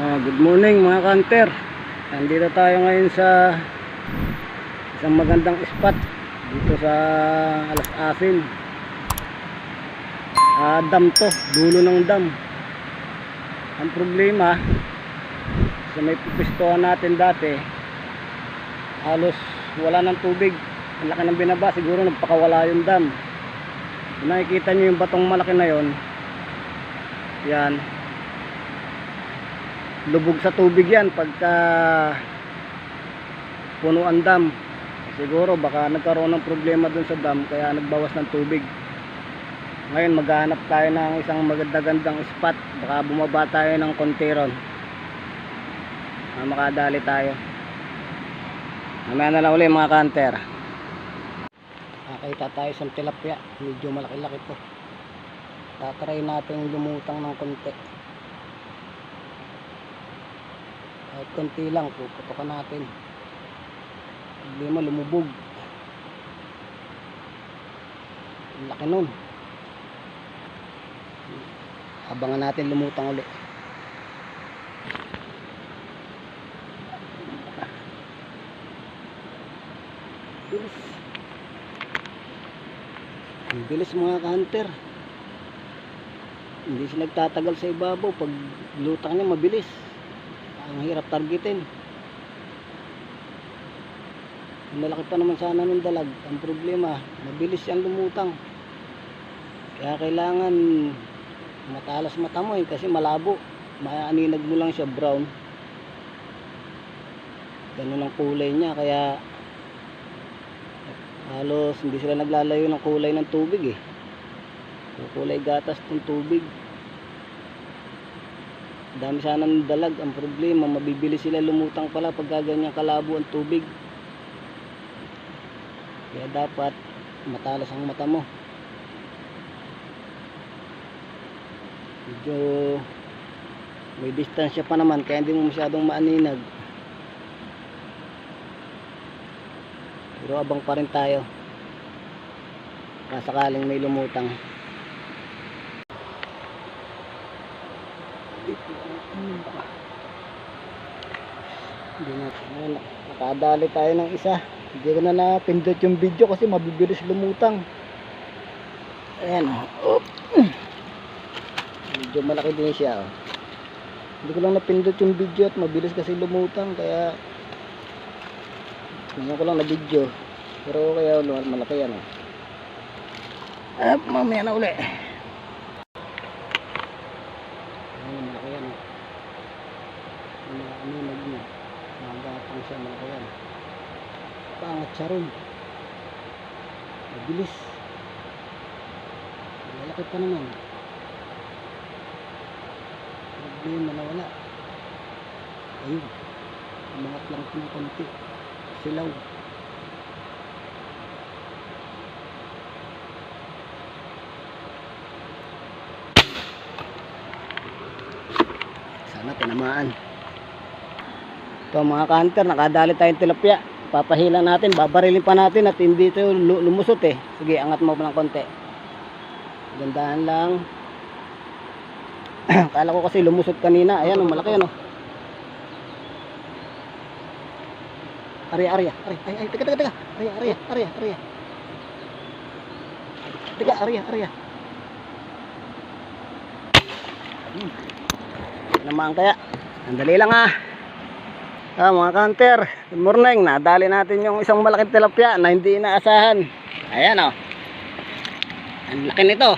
Good morning mga kanter. Nandito tayo ngayon sa isang magandang spot dito sa Alas Asin. Dam to, dulo ng dam. Ang problema sa may pupistuhan natin dati, halos wala ng tubig. Ang laki ng binaba, siguro nagpakawala yung dam. Kung nakikita nyo yung batong malaki na yon, yan, lubog sa tubig yan pagka puno ang dam. Siguro baka nagkaroon ng problema dun sa dam kaya nagbawas ng tubig. Ngayon maghahanap tayo ng isang magandang spot, baka bumaba tayo ng konti ron, makadali tayo. Mamaya na lang ulit mga kanter. Nakita tayo sa tilapia, medyo malaki-laki to. Tatry natin lumutang ng konti. Kahit konti lang, puputokan natin. Hindi mo lumubog. Ang laki nun. Abangan natin lumutang ulit. Bilis. Ang bilis mga ka-hunter. Hindi siya nagtatagal sa ibabaw. Pag lutang niya mabilis. Ang hirap targetin. Malaki pa naman sana ng dalag. Ang problema, mabilis siyang lumutang. Kaya kailangan matalas mata mo kasi malabo. Maaninag mo lang siya brown. Ganun ang kulay niya. Kaya halos hindi sila naglalayo ng kulay ng tubig kulay gatas ng tubig. Dami sana ng dalag. Ang problema, mabibili sila lumutang pala pag ganyan kalabo ang tubig. Kaya dapat matalas ang mata mo. Medyo may distansya pa naman kaya hindi mo masyadong maaninag. Pero abang pa rin tayo kasakaling may lumutang. Hindi natin nakadali tayo ng isa. Hindi ko na napindot yung video kasi mabibilis lumutang. Ayan medyo malaki din siya Hindi ko lang napindot yung video at mabilis kasi lumutang kaya ngayon ko lang na video. Pero kaya malaki yan mamaya na uli. Malaki yan maaninag niya. Magatang siya, malaki yan. Pangat siya ron. Mabilis. Malaki pa naman. Problema na wala. Ayun. Umangat lang ng konti. Silaw. Sana tinamaan. Ito mga ka-hunter, nakadali tayong tilapia. Papahila natin, babarilin pa natin at hindi ito lumusot Sige, angat mo pa ng konti. Gandahan lang. Kala ko kasi lumusot kanina. Ayan malaki Arya. Ay, teka. Arya. Teka, Arya. Naman kaya. Andali lang mga kanter, good morning. Nadali natin yung isang malaking tilapia na hindi inaasahan. Ayan ang laki nito.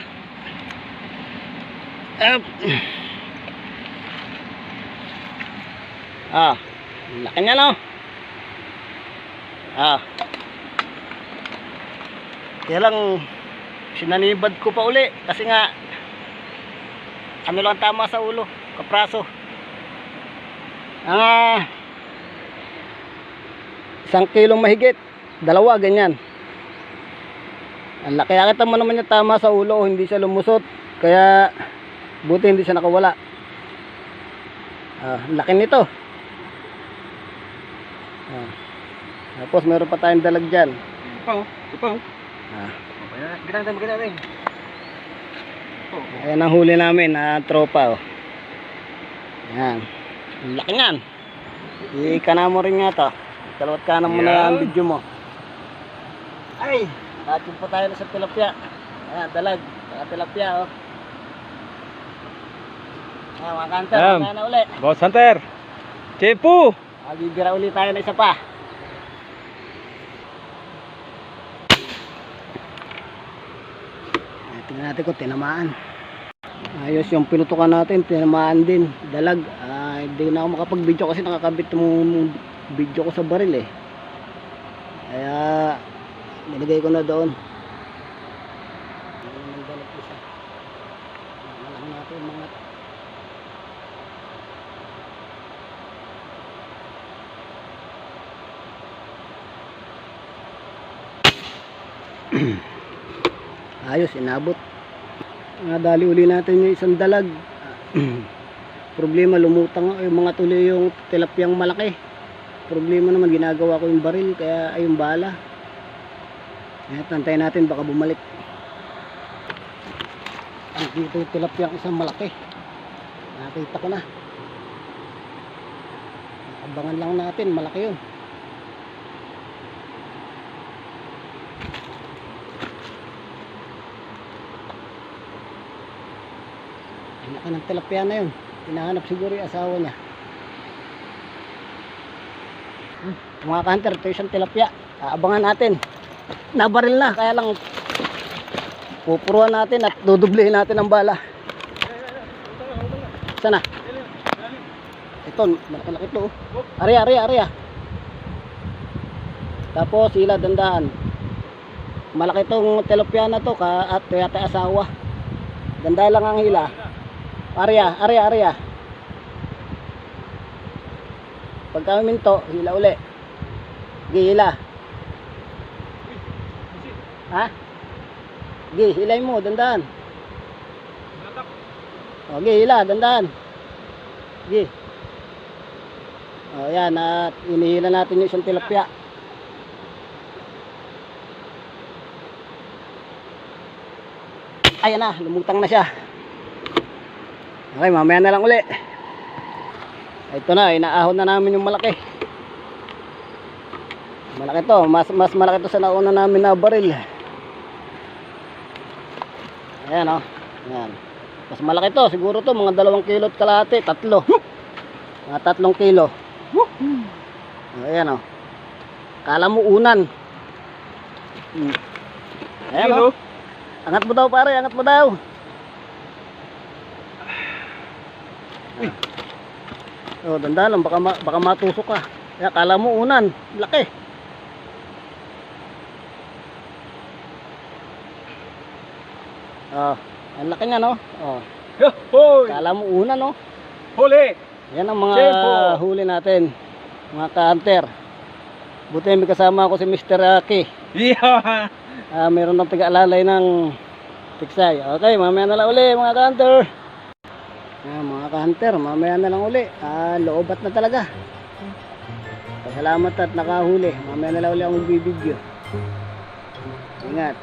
Ang laki niya kaya lang sinanibad ko pa uli kasi nga lang tama sa ulo, kapraso. 1 kilong mahigit, 2 ganyan. Ang laki. Kita mo naman niya tama sa ulo, hindi siya lumusot. Kaya buti hindi siya nakawala. Laki nito. Tapos meron pa tayong dalag dyan. Ito. Maganda. Ayan ang huli namin, tropa. Ayan. Ang laki niyan. Ikana mo rin nga to. Kalawat kanan mo na ang video mo. Ay, nakachip pa tayo na sa tilapia. Ayan, dalag. Saka tilapia, oh. Ayan, mga kanter, mamaya na uli. Boss Hunter. Chepo. Bibira uli tayo na isa pa. Tingnan natin kung tinamaan. Ayos yung pinutukan natin, tinamaan din. Dalag. Hindi na ako makapag-video kasi nakakabit yung video ko sa baril eh. Kaya nilagay ko na doon. Dalag isa. Malaki natin mga ayos, inabot. Dali uli natin yung isang dalag. Problema, lumutang yung mga tuloy yung tilapyang malaki. Problema naman, ginagawa ko yung baril, kaya ay yung bala. Kaya tantayin natin, baka bumalik. Dito yung tilapyang isang malaki. Nakita ko na. Abangan lang natin, malaki yun. Laki ng tilapia na yun. Hinahanap siguro yung asawa niya. Mga ka-hunter, ito isang tilapia. Abangan natin. Nabaril na, kaya lang pupuruan natin at dudublihin natin ang bala. Sana? Ito, malaki-laki ito. Ari. Tapos sila dandahan. Malaki itong tilapia na to at yata asawa. Ganda lang ang hila. Arya. Pagka minto, hila uli. Hila. Ha? Hilay mo, dandan. Hila, dandan. Yan, at inihila natin yung isang tilapia. Ayan na, lumutang na siya. Okay, mamaya na lang uli. Ito na, inaahon na namin yung malaki. Malaki to, mas malaki to sa nauna namin na baril. Ayan o. Ayan. Mas malaki to, siguro to, mga 2 kilo at kalahati, 3. Mga 3 kilo. Ayan o. Kala mo unan. Ayan o. Angat mo daw pare, angat mo daw. Oh, dandan lang, baka matusok ka. Kaya kala mo unan, laki. Oh, ang laki nga no. Oh. Kala mo unan no. Huli. Yan ang mga huli natin. Mga ka-hunter. Buti may kasama ako si Mr. Aki. Yeah. Meron ng tiga-alalay ng tiksay. Okay, mamaya na lang uli mga ka-hunter. Mga ka-hunter, mamaya na lang uli. Loobat na talaga. Salamat at nakahuli. Mamaya na lang uli ang magbibideo. Ingat.